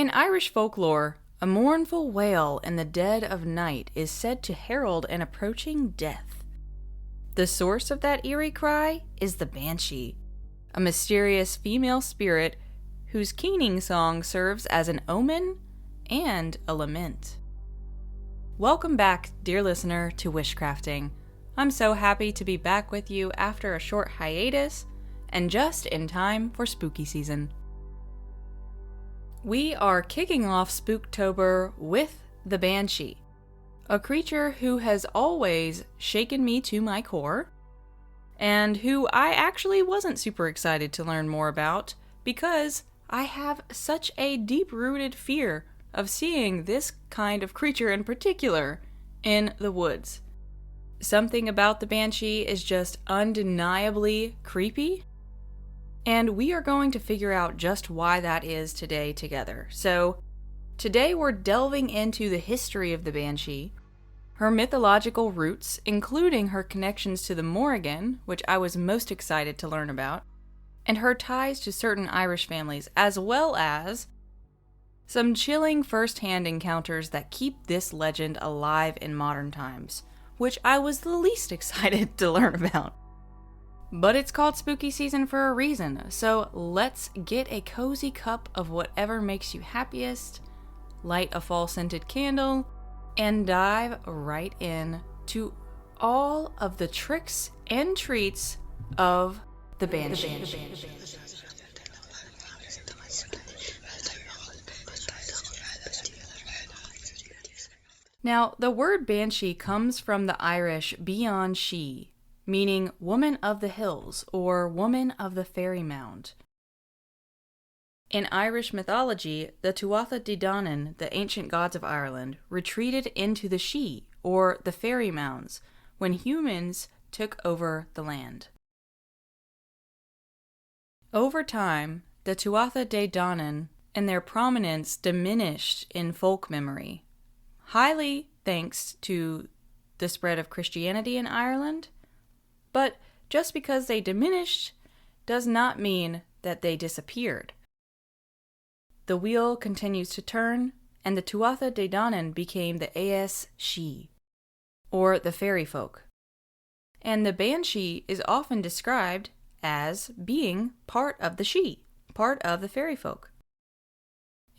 In Irish folklore, a mournful wail in the dead of night is said to herald an approaching death. The source of that eerie cry is the Banshee, a mysterious female spirit whose keening song serves as an omen and a lament. Welcome back, dear listener, to Wishcrafting. I'm so happy to be back with you after a short hiatus, and just in time for spooky season. We are kicking off Spooktober with the Banshee, a creature who has always shaken me to my core, and who I actually wasn't super excited to learn more about because I have such a deep-rooted fear of seeing this kind of creature in particular in the woods. Something about the Banshee is just undeniably creepy, and we are going to figure out just why that is today together. So, today we're delving into the history of the Banshee, her mythological roots, including her connections to the Morrigan, which I was most excited to learn about, and her ties to certain Irish families, as well as some chilling first-hand encounters that keep this legend alive in modern times, which I was the least excited to learn about. But it's called spooky season for a reason, so let's get a cozy cup of whatever makes you happiest, light a fall-scented candle, and dive right in to all of the tricks and treats of the Banshee. Now, the word Banshee comes from the Irish Banshee, meaning woman of the hills or woman of the fairy mound. In Irish mythology, the Tuatha De Danann, the ancient gods of Ireland, retreated into the Shee, or the fairy mounds, when humans took over the land. Over time, the Tuatha De Danann and their prominence diminished in folk memory, highly thanks to the spread of Christianity in Ireland. But just because they diminished does not mean that they disappeared. The wheel continues to turn, and the Tuatha De Danann became the Aes Shee, or the fairy folk. And the Banshee is often described as being part of the Shee, part of the fairy folk.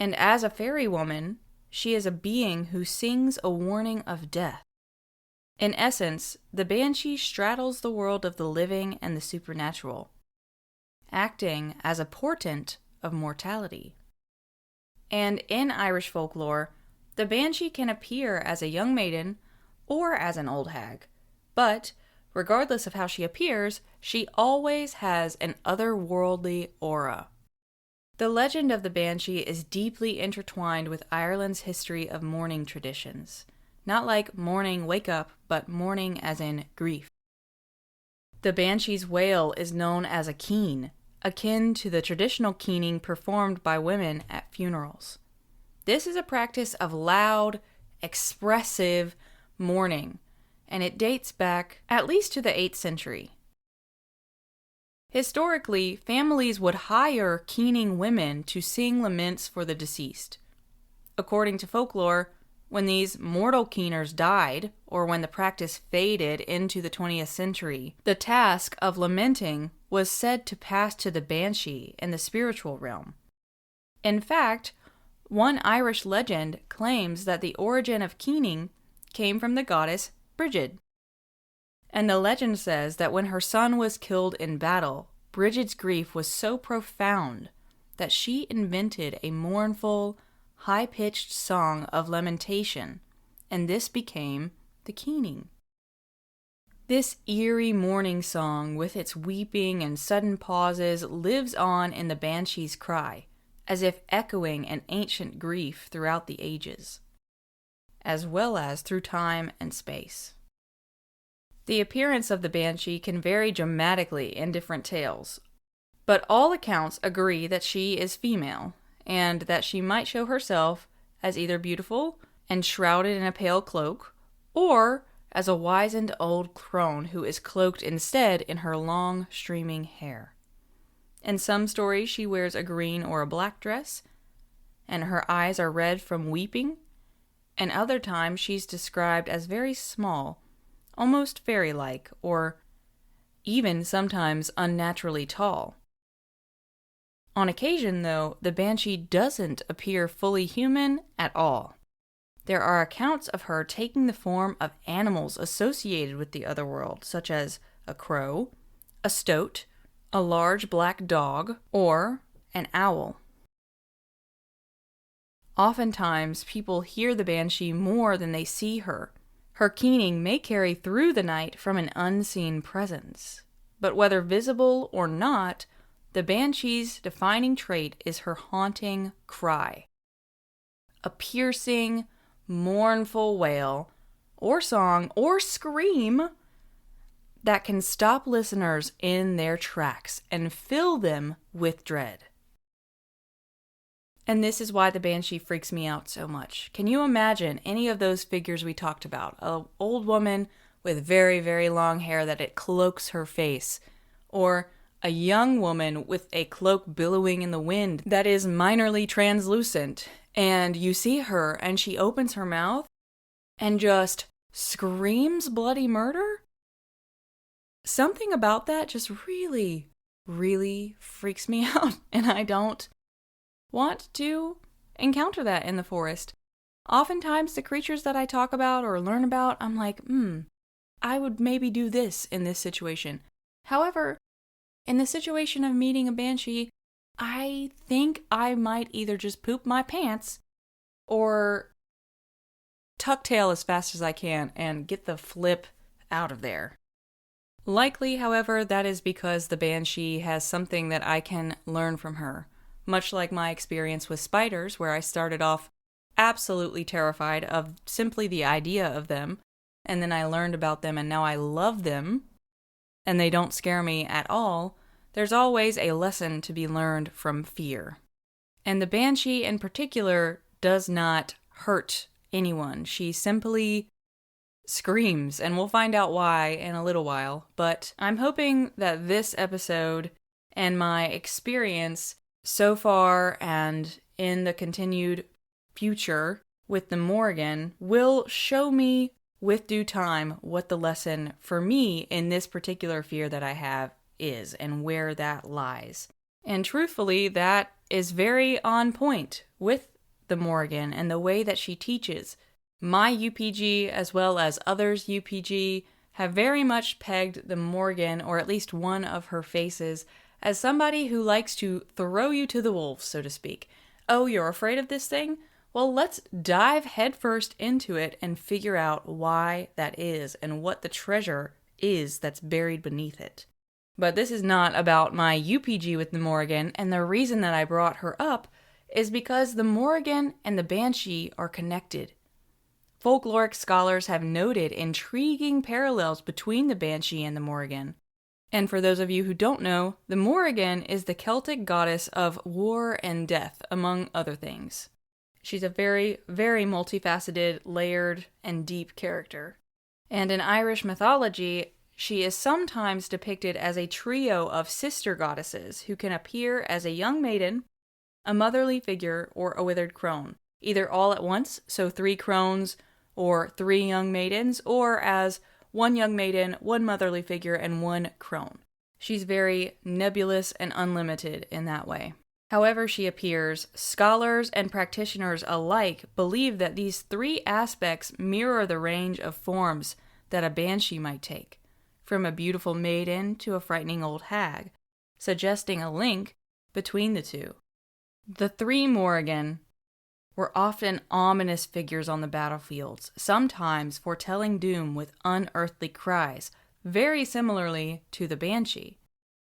And as a fairy woman, she is a being who sings a warning of death. In essence, the Banshee straddles the world of the living and the supernatural, acting as a portent of mortality. And in Irish folklore, the Banshee can appear as a young maiden or as an old hag, but regardless of how she appears, she always has an otherworldly aura. The legend of the Banshee is deeply intertwined with Ireland's history of mourning traditions. Not like mourning wake up, but mourning as in grief. The Banshee's wail is known as a keen, akin to the traditional keening performed by women at funerals. This is a practice of loud, expressive mourning, and it dates back at least to the 8th century. Historically, families would hire keening women to sing laments for the deceased. According to folklore, when these mortal keeners died, or when the practice faded into the 20th century, the task of lamenting was said to pass to the Banshee in the spiritual realm. In fact, one Irish legend claims that the origin of keening came from the goddess Brigid. And the legend says that when her son was killed in battle, Brigid's grief was so profound that she invented a mournful, high-pitched song of lamentation, and this became the keening. This eerie mourning song, with its weeping and sudden pauses, lives on in the Banshee's cry, as if echoing an ancient grief throughout the ages, as well as through time and space. The appearance of the Banshee can vary dramatically in different tales, but all accounts agree that she is female, and that she might show herself as either beautiful and shrouded in a pale cloak, or as a wizened old crone who is cloaked instead in her long, streaming hair. In some stories, she wears a green or a black dress, and her eyes are red from weeping, and other times she's described as very small, almost fairy-like, or even sometimes unnaturally tall. On occasion, though, the Banshee doesn't appear fully human at all. There are accounts of her taking the form of animals associated with the otherworld, such as a crow, a stoat, a large black dog, or an owl. Oftentimes, people hear the Banshee more than they see her. Her keening may carry through the night from an unseen presence. But whether visible or not, the Banshee's defining trait is her haunting cry. A piercing, mournful wail, or song, or scream that can stop listeners in their tracks and fill them with dread. And this is why the Banshee freaks me out so much. Can you imagine any of those figures we talked about? An old woman with very, very long hair that it cloaks her face, or a young woman with a cloak billowing in the wind that is minorly translucent, and you see her and she opens her mouth and just screams bloody murder? Something about that just really, really freaks me out, and I don't want to encounter that in the forest. Oftentimes, the creatures that I talk about or learn about, I'm like, I would maybe do this in this situation. However, in the situation of meeting a Banshee, I think I might either just poop my pants or tuck tail as fast as I can and get the flip out of there. Likely, however, that is because the Banshee has something that I can learn from her. Much like my experience with spiders, where I started off absolutely terrified of simply the idea of them, and then I learned about them and now I love them, and they don't scare me at all. There's always a lesson to be learned from fear. And the Banshee in particular does not hurt anyone. She simply screams, and we'll find out why in a little while. But I'm hoping that this episode and my experience so far and in the continued future with the Morrigan will show me with due time what the lesson for me in this particular fear that I have is and where that lies. And truthfully, that is very on point with the Morrigan and the way that she teaches. My UPG, as well as others' UPG, have very much pegged the Morrigan, or at least one of her faces, as somebody who likes to throw you to the wolves, so to speak. Oh, you're afraid of this thing? Well, let's dive headfirst into it and figure out why that is and what the treasure is that's buried beneath it. But this is not about my UPG with the Morrigan, and the reason that I brought her up is because the Morrigan and the Banshee are connected. Folkloric scholars have noted intriguing parallels between the Banshee and the Morrigan. And for those of you who don't know, the Morrigan is the Celtic goddess of war and death, among other things. She's a very, very multifaceted, layered, and deep character. And in Irish mythology, she is sometimes depicted as a trio of sister goddesses who can appear as a young maiden, a motherly figure, or a withered crone, either all at once, so 3 crones, or 3 young maidens, or as 1 young maiden, 1 motherly figure, and 1 crone. She's very nebulous and unlimited in that way. However she appears, scholars and practitioners alike believe that these 3 aspects mirror the range of forms that a banshee might take, from a beautiful maiden to a frightening old hag, suggesting a link between the two. The 3 Morrigan were often ominous figures on the battlefields, sometimes foretelling doom with unearthly cries, very similarly to the Banshee.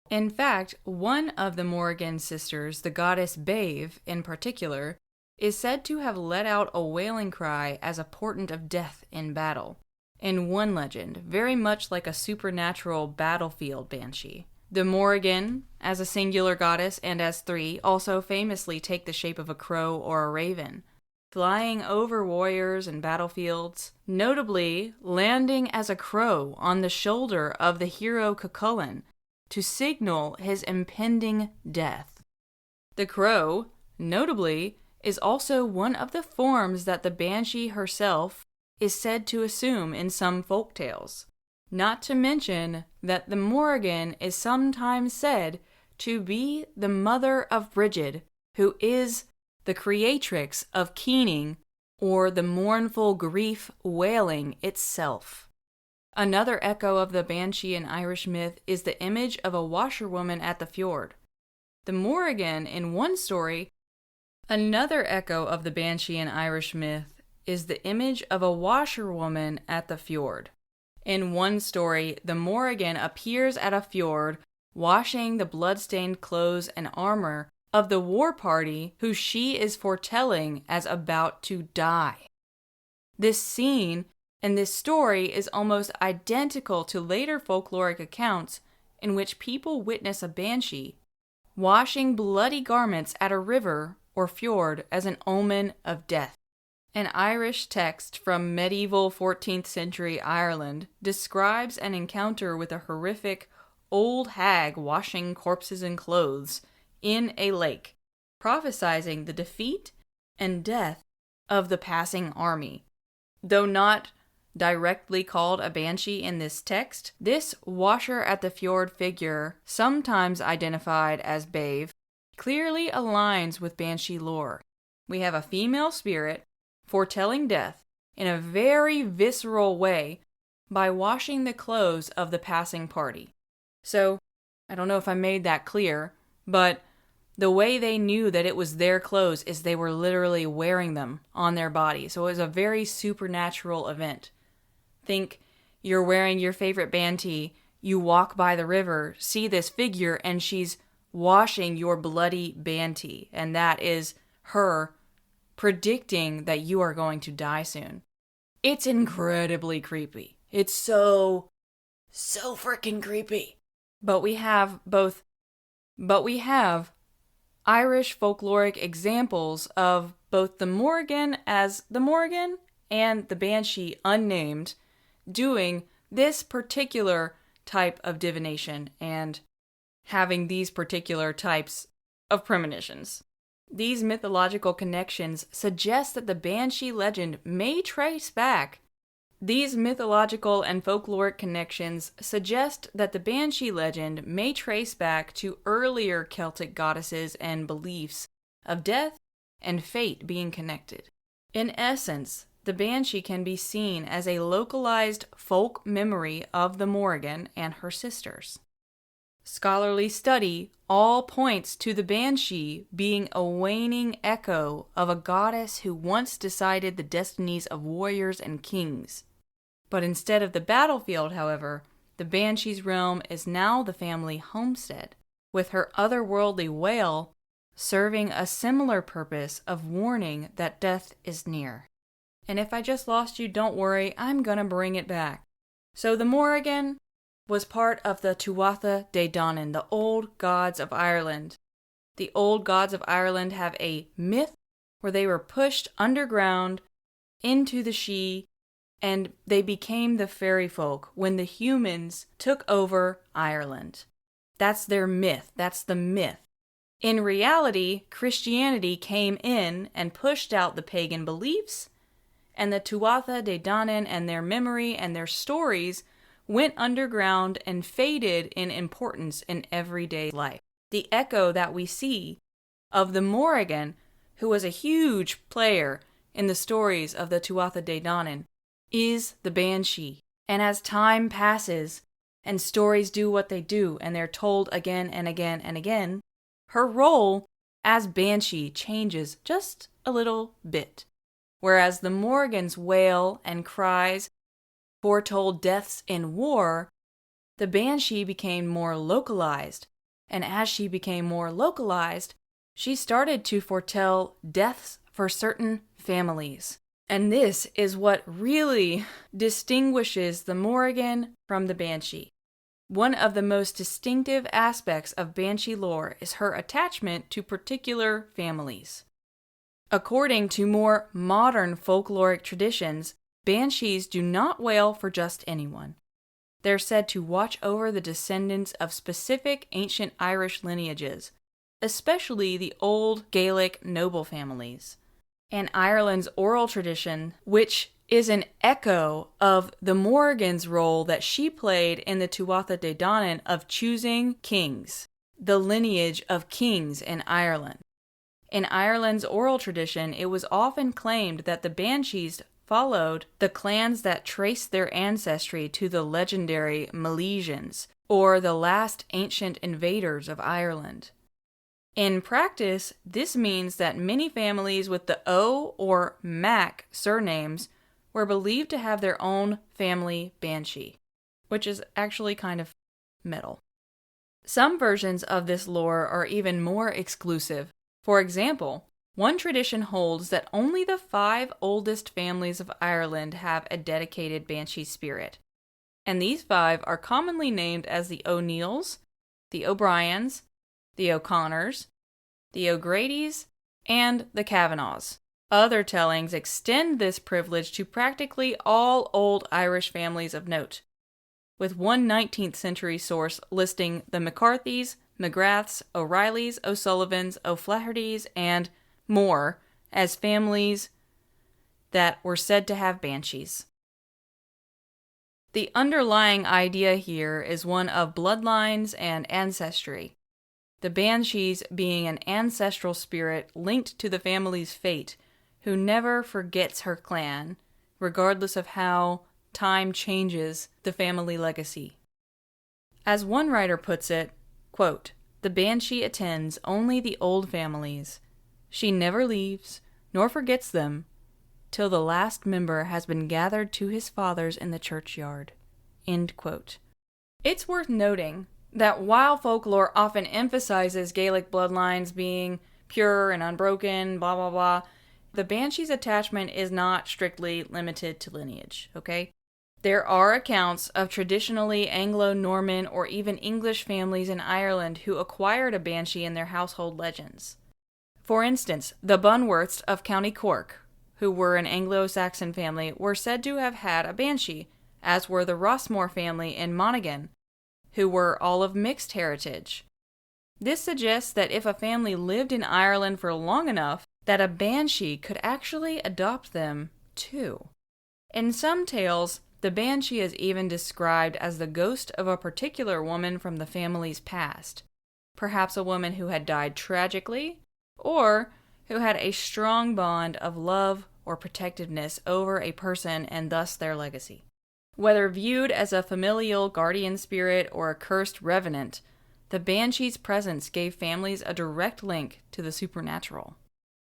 In fact, one of the Morrigan sisters, the goddess Bave in particular, is said to have let out a wailing cry as a portent of death in battle. In one legend, very much like a supernatural battlefield banshee. The Morrigan, as a singular goddess and as 3, also famously take the shape of a crow or a raven, flying over warriors and battlefields, notably landing as a crow on the shoulder of the hero Cuchulainn to signal his impending death. The crow, notably, is also one of the forms that the Banshee herself is said to assume in some folk tales. Not to mention that the Morrigan is sometimes said to be the mother of Brigid, who is the creatrix of keening, or the mournful grief wailing itself. Another echo of the Banshee in Irish myth is the image of a washerwoman at the fjord. The Morrigan in one story. Another echo of the Banshee in Irish myth is the image of a washerwoman at the fjord. In one story, the Morrigan appears at a fjord washing the blood-stained clothes and armor of the war party who she is foretelling as about to die. This scene and this story is almost identical to later folkloric accounts in which people witness a banshee washing bloody garments at a river or fjord as an omen of death. An Irish text from medieval 14th century Ireland describes an encounter with a horrific old hag washing corpses and clothes in a lake, prophesying the defeat and death of the passing army. Though not directly called a banshee in this text, this washer at the fjord figure, sometimes identified as Bave, clearly aligns with banshee lore. We have a female spirit foretelling death in a very visceral way by washing the clothes of the passing party. So, I don't know if I made that clear, but the way they knew that it was their clothes is they were literally wearing them on their body. So it was a very supernatural event. Think you're wearing your favorite banshee, you walk by the river, see this figure, and she's washing your bloody banshee, and that is her predicting that you are going to die soon. It's incredibly creepy. It's so freaking creepy. But we have Irish folkloric examples of both the Morrigan as the Morrigan and the Banshee unnamed doing this particular type of divination and having these particular types of premonitions. These mythological connections suggest that the Banshee legend may trace back. These mythological and folkloric connections suggest that the Banshee legend may trace back to earlier Celtic goddesses and beliefs of death and fate being connected. In essence, the Banshee can be seen as a localized folk memory of the Morrigan and her sisters. Scholarly study all points to the Banshee being a waning echo of a goddess who once decided the destinies of warriors and kings. But instead of the battlefield, however, the Banshee's realm is now the family homestead, with her otherworldly wail serving a similar purpose of warning that death is near. And if I just lost you, don't worry, I'm gonna bring it back. So the Morrigan was part of the Tuatha De Danann, the old gods of Ireland. The old gods of Ireland have a myth where they were pushed underground into the Shee, and they became the fairy folk when the humans took over Ireland. That's their myth. That's the myth. In reality, Christianity came in and pushed out the pagan beliefs, and the Tuatha De Danann and their memory and their stories went underground and faded in importance in everyday life. The echo that we see of the Morrigan, who was a huge player in the stories of the Tuatha De Danann, is the Banshee. And as time passes and stories do what they do and they're told again and again and again, her role as Banshee changes just a little bit. Whereas the Morrigan's wail and cries foretold deaths in war, the Banshee became more localized. And as she became more localized, she started to foretell deaths for certain families. And this is what really distinguishes the Morrigan from the Banshee. One of the most distinctive aspects of Banshee lore is her attachment to particular families. According to more modern folkloric traditions, Banshees do not wail for just anyone. They're said to watch over the descendants of specific ancient Irish lineages, especially the old Gaelic noble families. And Ireland's oral tradition, which is an echo of the Morrigan's role that she played in the Tuatha Dé Danann of choosing kings, the lineage of kings in Ireland. In Ireland's oral tradition, it was often claimed that the Banshees followed the clans that traced their ancestry to the legendary Milesians, or the last ancient invaders of Ireland. In practice, this means that many families with the O or Mac surnames were believed to have their own family Banshee, which is actually kind of metal. Some versions of this lore are even more exclusive. For example, one tradition holds that only the 5 oldest families of Ireland have a dedicated Banshee spirit, and these 5 are commonly named as the O'Neills, the O'Briens, the O'Connors, the O'Grady's, and the Kavanaghs. Other tellings extend this privilege to practically all old Irish families of note, with one 19th century source listing the McCarthys, McGraths, O'Reillys, O'Sullivans, O'Flahertys, and more as families that were said to have banshees. The underlying idea here is one of bloodlines and ancestry, the banshees being an ancestral spirit linked to the family's fate, who never forgets her clan, regardless of how time changes the family legacy. As one writer puts it, quote, "The Banshee attends only the old families. She never leaves, nor forgets them, till the last member has been gathered to his fathers in the churchyard." End quote. It's worth noting that while folklore often emphasizes Gaelic bloodlines being pure and unbroken, blah blah blah, the Banshee's attachment is not strictly limited to lineage, okay? There are accounts of traditionally Anglo-Norman or even English families in Ireland who acquired a Banshee in their household legends. For instance, the Bunworths of County Cork, who were an Anglo-Saxon family, were said to have had a Banshee, as were the Rossmore family in Monaghan, who were all of mixed heritage. This suggests that if a family lived in Ireland for long enough, that a Banshee could actually adopt them, too. In some tales, the Banshee is even described as the ghost of a particular woman from the family's past, perhaps a woman who had died tragically, or who had a strong bond of love or protectiveness over a person and thus their legacy. Whether viewed as a familial guardian spirit or a cursed revenant, the Banshee's presence gave families a direct link to the supernatural.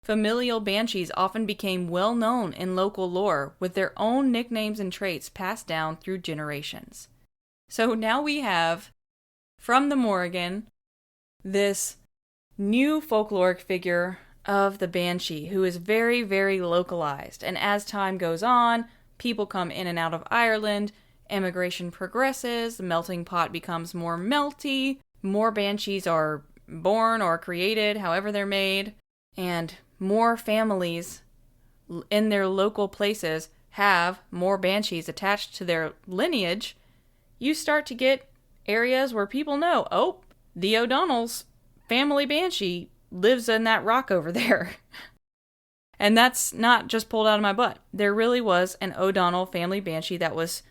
Familial banshees often became well known in local lore, with their own nicknames and traits passed down through generations. So now we have, from the Morrigan, this new folkloric figure of the Banshee, who is very, very localized. And as time goes on, people come in and out of Ireland, immigration progresses, the melting pot becomes more melty, more banshees are born or created, however they're made, and more families in their local places have more banshees attached to their lineage. You start to get areas where people know, oh, the O'Donnell's family banshee lives in that rock over there. And that's not just pulled out of my butt. There really was an O'Donnell family banshee that was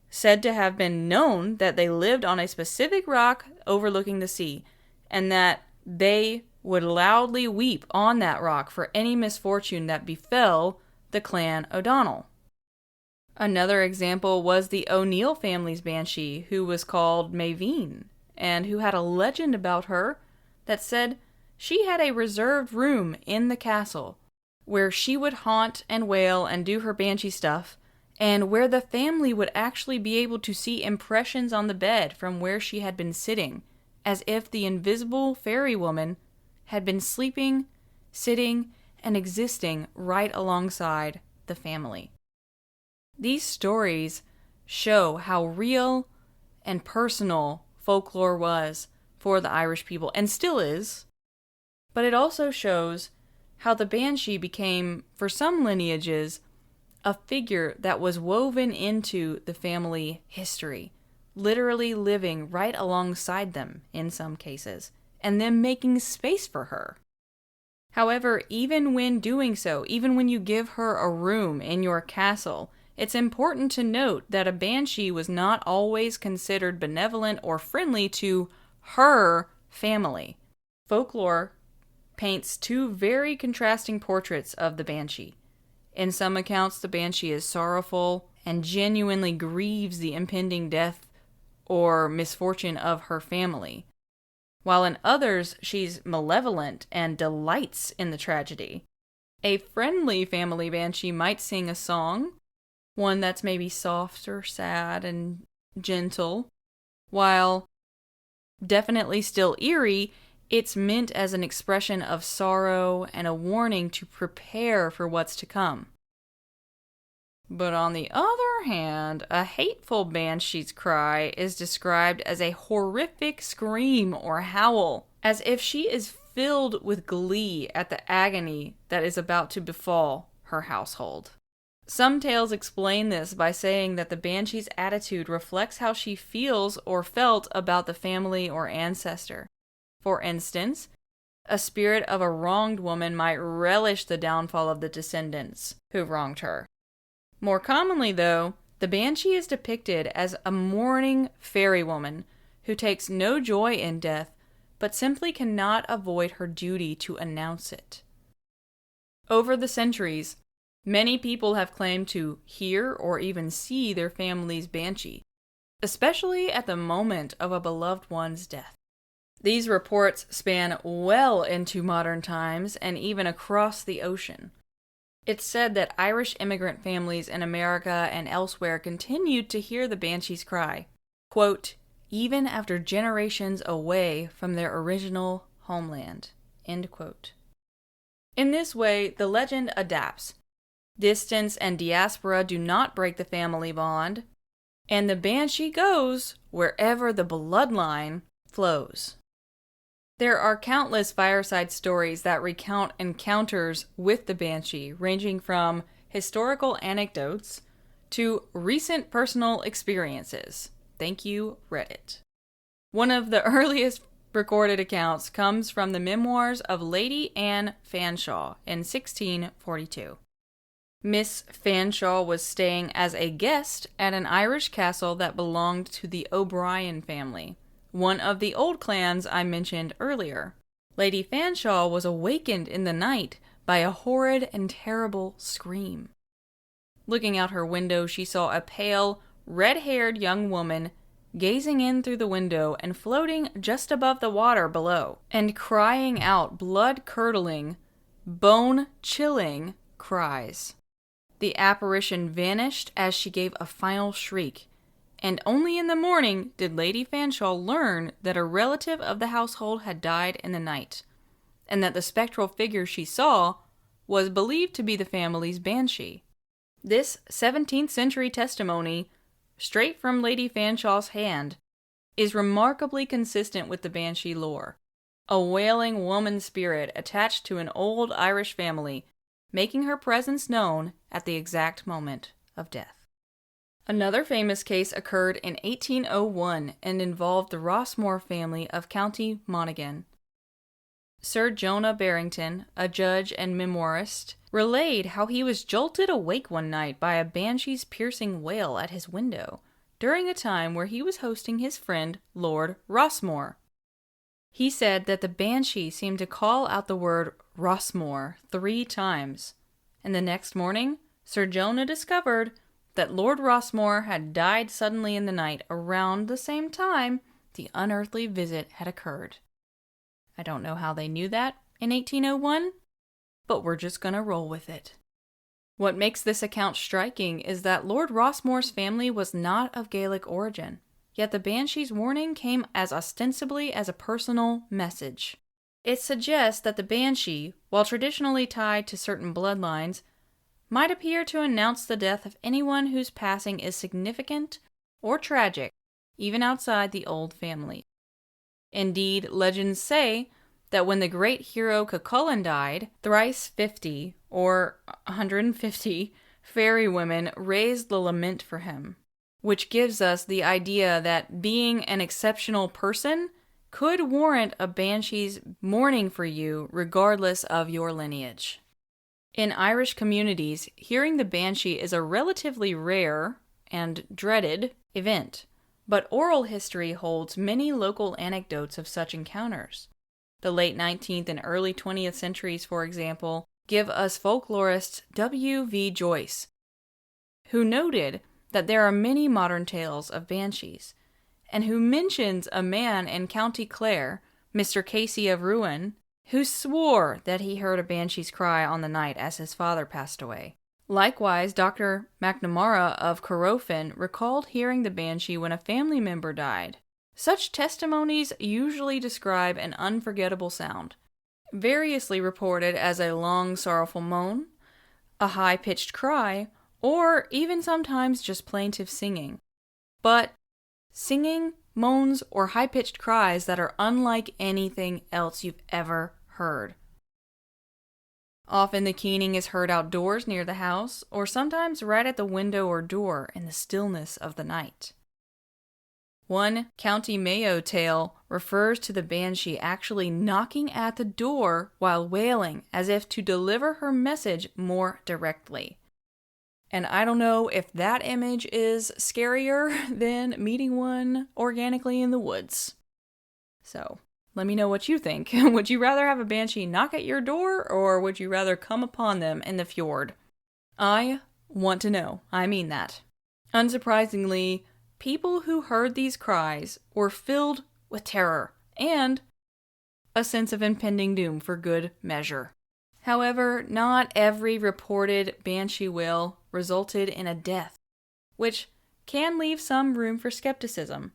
said to have been known that they lived on a specific rock overlooking the sea, and that they would loudly weep on that rock for any misfortune that befell the clan O'Donnell. Another example was the O'Neill family's banshee, who was called Maveen, and who had a legend about her that said she had a reserved room in the castle where she would haunt and wail and do her banshee stuff, and where the family would actually be able to see impressions on the bed from where she had been sitting, as if the invisible fairy woman had been sleeping, sitting, and existing right alongside the family. These stories show how real and personal folklore was for the Irish people, and still is, but it also shows how the Banshee became, for some lineages, a figure that was woven into the family history, literally living right alongside them in some cases, and them making space for her. However, even when doing so, even when you give her a room in your castle, it's important to note that a banshee was not always considered benevolent or friendly to her family. Folklore paints two very contrasting portraits of the banshee. In some accounts, the banshee is sorrowful and genuinely grieves the impending death or misfortune of her family, while in others, she's malevolent and delights in the tragedy. A friendly family banshee might sing a song, one that's maybe soft or sad and gentle, while definitely still eerie, it's meant as an expression of sorrow and a warning to prepare for what's to come. But on the other hand, a hateful banshee's cry is described as a horrific scream or howl, as if she is filled with glee at the agony that is about to befall her household. Some tales explain this by saying that the banshee's attitude reflects how she feels or felt about the family or ancestor. For instance, a spirit of a wronged woman might relish the downfall of the descendants who wronged her. More commonly, though, the banshee is depicted as a mourning fairy woman who takes no joy in death, but simply cannot avoid her duty to announce it. Over the centuries, many people have claimed to hear or even see their family's banshee, especially at the moment of a beloved one's death. These reports span well into modern times and even across the ocean. It's said that Irish immigrant families in America and elsewhere continued to hear the banshee's cry, quote, even after generations away from their original homeland, end quote. In this way, the legend adapts. Distance and diaspora do not break the family bond, and the banshee goes wherever the bloodline flows. There are countless fireside stories that recount encounters with the banshee, ranging from historical anecdotes to recent personal experiences. Thank you, Reddit. One of the earliest recorded accounts comes from the memoirs of Lady Anne Fanshawe in 1642. Miss Fanshawe was staying as a guest at an Irish castle that belonged to the O'Brien family, one of the old clans I mentioned earlier. Lady Fanshawe was awakened in the night by a horrid and terrible scream. Looking out her window, she saw a pale, red-haired young woman gazing in through the window and floating just above the water below, and crying out blood-curdling, bone-chilling cries. The apparition vanished as she gave a final shriek, and only in the morning did Lady Fanshawe learn that a relative of the household had died in the night, and that the spectral figure she saw was believed to be the family's banshee. This 17th century testimony, straight from Lady Fanshawe's hand, is remarkably consistent with the banshee lore, a wailing woman spirit attached to an old Irish family, making her presence known at the exact moment of death. Another famous case occurred in 1801 and involved the Rossmore family of County Monaghan. Sir Jonah Barrington, a judge and memoirist, relayed how he was jolted awake one night by a banshee's piercing wail at his window during a time where he was hosting his friend Lord Rossmore. He said that the banshee seemed to call out the word Rossmore 3 times, and the next morning Sir Jonah discovered that Lord Rossmore had died suddenly in the night around the same time the unearthly visit had occurred. I don't know how they knew that in 1801, but we're just gonna roll with it. What makes this account striking is that Lord Rossmore's family was not of Gaelic origin, yet the banshee's warning came as ostensibly as a personal message. It suggests that the banshee, while traditionally tied to certain bloodlines, might appear to announce the death of anyone whose passing is significant or tragic, even outside the old family. Indeed, legends say that when the great hero Cuchulainn died, thrice 50, or 150, fairy women raised the lament for him, which gives us the idea that being an exceptional person could warrant a banshee's mourning for you regardless of your lineage. In Irish communities, hearing the banshee is a relatively rare and dreaded event, but oral history holds many local anecdotes of such encounters. The late 19th and early 20th centuries, for example, give us folklorist W.V. Joyce, who noted that there are many modern tales of banshees, and who mentions a man in County Clare, Mr. Casey of Rouen, who swore that he heard a banshee's cry on the night as his father passed away. Likewise, Dr. McNamara of Corofin recalled hearing the banshee when a family member died. Such testimonies usually describe an unforgettable sound, variously reported as a long, sorrowful moan, a high-pitched cry, or even sometimes just plaintive singing. But singing, moans, or high-pitched cries that are unlike anything else you've ever heard. Often the keening is heard outdoors near the house, or sometimes right at the window or door in the stillness of the night. One County Mayo tale refers to the banshee actually knocking at the door while wailing, as if to deliver her message more directly. And I don't know if that image is scarier than meeting one organically in the woods. So, let me know what you think. Would you rather have a banshee knock at your door, or would you rather come upon them in the fjord? I want to know. I mean that. Unsurprisingly, people who heard these cries were filled with terror and a sense of impending doom for good measure. However, not every reported banshee wail resulted in a death, which can leave some room for skepticism.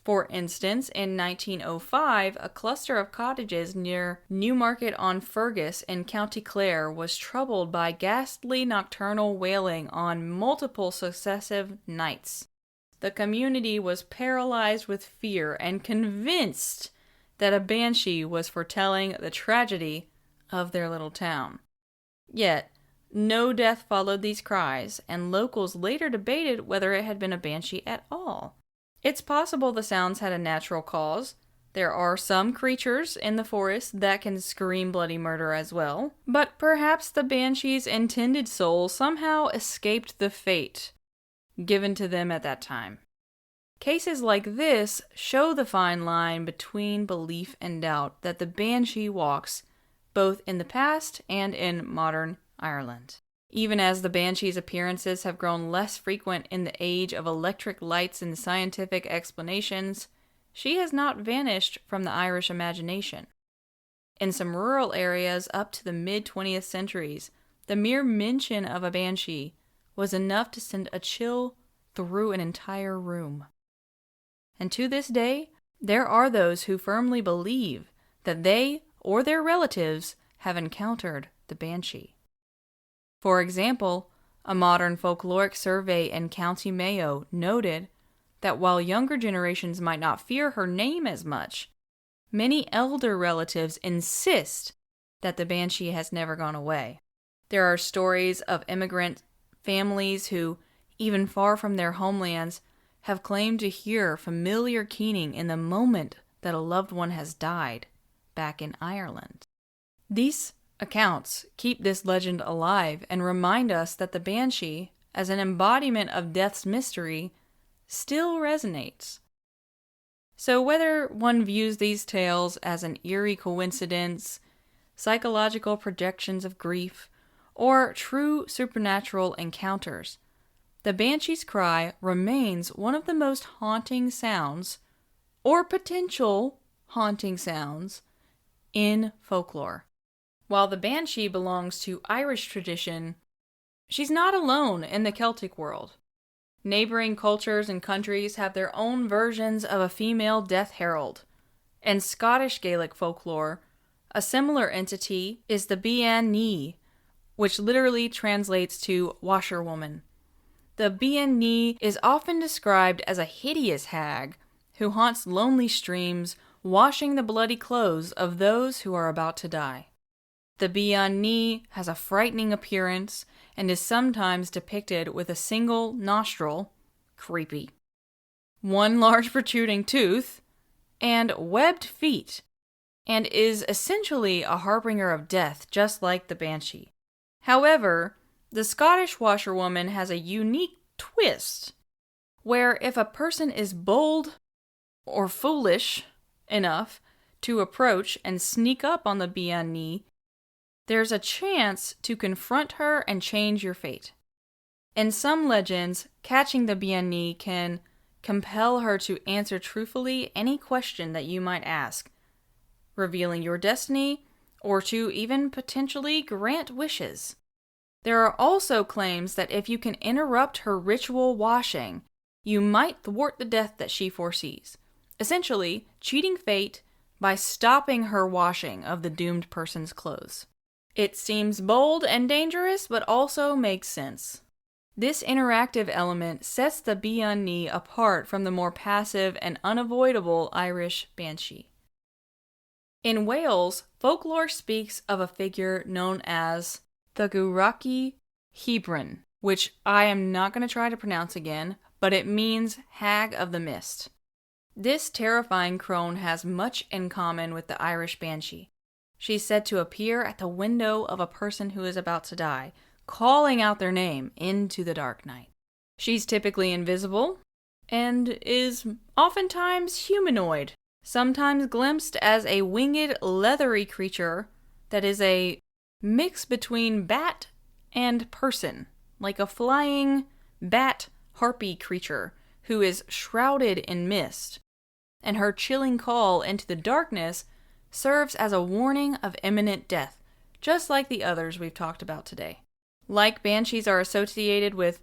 For instance, in 1905, a cluster of cottages near Newmarket-on-Fergus in County Clare was troubled by ghastly nocturnal wailing on multiple successive nights. The community was paralyzed with fear and convinced that a banshee was foretelling the tragedy of their little town. Yet, no death followed these cries, and locals later debated whether it had been a banshee at all. It's possible the sounds had a natural cause. There are some creatures in the forest that can scream bloody murder as well, but perhaps the banshee's intended soul somehow escaped the fate given to them at that time. Cases like this show the fine line between belief and doubt that the banshee walks both in the past and in modern Ireland. Even as the banshee's appearances have grown less frequent in the age of electric lights and scientific explanations, she has not vanished from the Irish imagination. In some rural areas up to the mid-20th centuries, the mere mention of a banshee was enough to send a chill through an entire room. And to this day, there are those who firmly believe that they or their relatives have encountered the banshee. For example, a modern folkloric survey in County Mayo noted that while younger generations might not fear her name as much, many elder relatives insist that the banshee has never gone away. There are stories of immigrant families who, even far from their homelands, have claimed to hear familiar keening in the moment that a loved one has died back in Ireland. These accounts keep this legend alive and remind us that the banshee, as an embodiment of death's mystery, still resonates. So whether one views these tales as an eerie coincidence, psychological projections of grief, or true supernatural encounters, the banshee's cry remains one of the most haunting sounds, or potential haunting sounds, in folklore. While the banshee belongs to Irish tradition, she's not alone in the Celtic world. Neighboring cultures and countries have their own versions of a female death herald. In Scottish Gaelic folklore, a similar entity is the Banshee, which literally translates to washerwoman. The Banshee is often described as a hideous hag who haunts lonely streams, washing the bloody clothes of those who are about to die. The Banshee has a frightening appearance and is sometimes depicted with a single nostril, creepy, one large protruding tooth, and webbed feet, and is essentially a harbinger of death, just like the Banshee. However, the Scottish washerwoman has a unique twist, where if a person is bold or foolish enough to approach and sneak up on the Bian-ni, there's a chance to confront her and change your fate. In some legends, catching the Bian-ni can compel her to answer truthfully any question that you might ask, revealing your destiny, or to even potentially grant wishes. There are also claims that if you can interrupt her ritual washing, you might thwart the death that she foresees, essentially cheating fate by stopping her washing of the doomed person's clothes. It seems bold and dangerous, but also makes sense. This interactive element sets the Bian-ni apart from the more passive and unavoidable Irish Banshee. In Wales, folklore speaks of a figure known as the Gwrach Hebron, which I am not going to try to pronounce again, but it means Hag of the Mist. This terrifying crone has much in common with the Irish Banshee. She's said to appear at the window of a person who is about to die, calling out their name into the dark night. She's typically invisible and is oftentimes humanoid, sometimes glimpsed as a winged, leathery creature that is a mix between bat and person, like a flying bat harpy creature who is shrouded in mist, and her chilling call into the darkness serves as a warning of imminent death, just like the others we've talked about today. Like banshees are associated with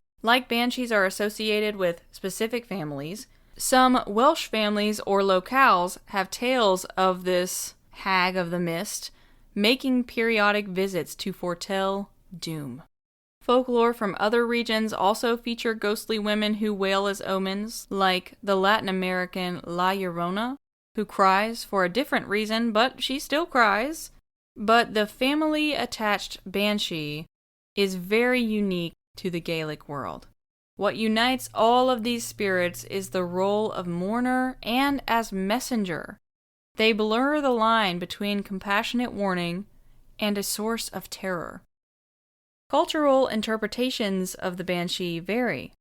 specific families, some Welsh families or locales have tales of this Hag of the Mist making periodic visits to foretell doom. Folklore from other regions also feature ghostly women who wail as omens, like the Latin American La Llorona, who cries for a different reason, but she still cries. But the family-attached Banshee is very unique to the Gaelic world. What unites all of these spirits is the role of mourner and as messenger. They blur the line between compassionate warning and a source of terror. Cultural interpretations of the Banshee vary.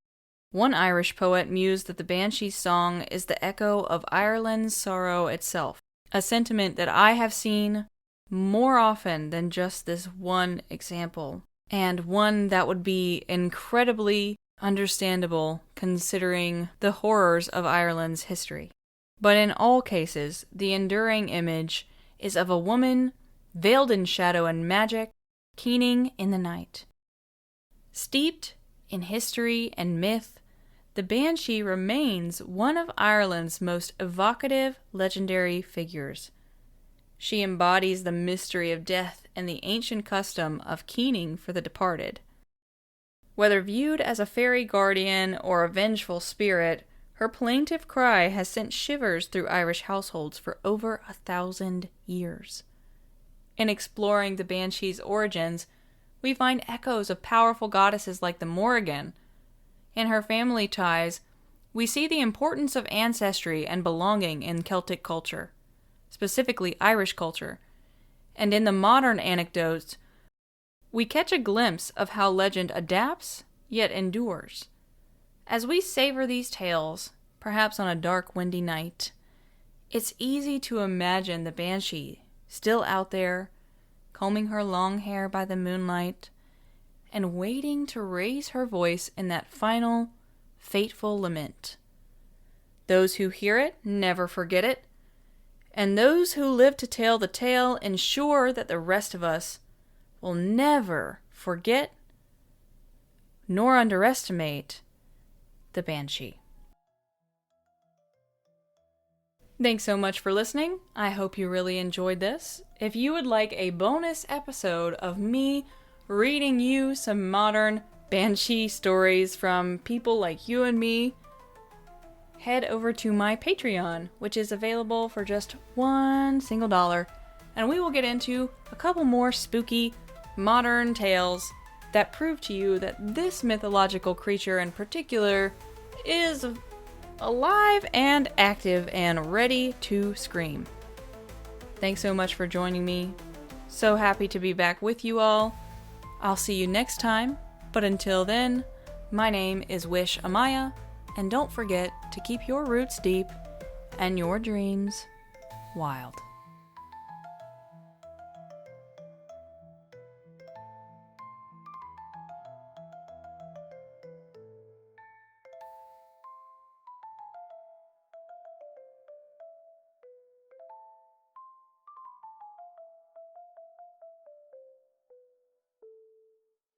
One Irish poet mused that the Banshee's song is the echo of Ireland's sorrow itself, a sentiment that I have seen more often than just this one example, and one that would be incredibly understandable considering the horrors of Ireland's history. But in all cases, the enduring image is of a woman veiled in shadow and magic, keening in the night. Steeped in history and myth, the Banshee remains one of Ireland's most evocative, legendary figures. She embodies the mystery of death and the ancient custom of keening for the departed. Whether viewed as a fairy guardian or a vengeful spirit, her plaintive cry has sent shivers through Irish households for over 1,000 years. In exploring the Banshee's origins, we find echoes of powerful goddesses like the Morrigan. In her family ties, we see the importance of ancestry and belonging in Celtic culture, specifically Irish culture, and in the modern anecdotes, we catch a glimpse of how legend adapts, yet endures. As we savor these tales, perhaps on a dark, windy night, it's easy to imagine the Banshee still out there, combing her long hair by the moonlight, and waiting to raise her voice in that final, fateful lament. Those who hear it never forget it, and those who live to tell the tale ensure that the rest of us will never forget nor underestimate the Banshee. Thanks so much for listening. I hope you really enjoyed this. If you would like a bonus episode of me reading you some modern Banshee stories from people like you and me, head over to my Patreon, which is available for just $1, and we will get into a couple more spooky, modern tales that prove to you that this mythological creature in particular is alive and active and ready to scream. Thanks so much for joining me. So happy to be back with you all. I'll see you next time, but until then, my name is Wish Amaya, and don't forget to keep your roots deep and your dreams wild.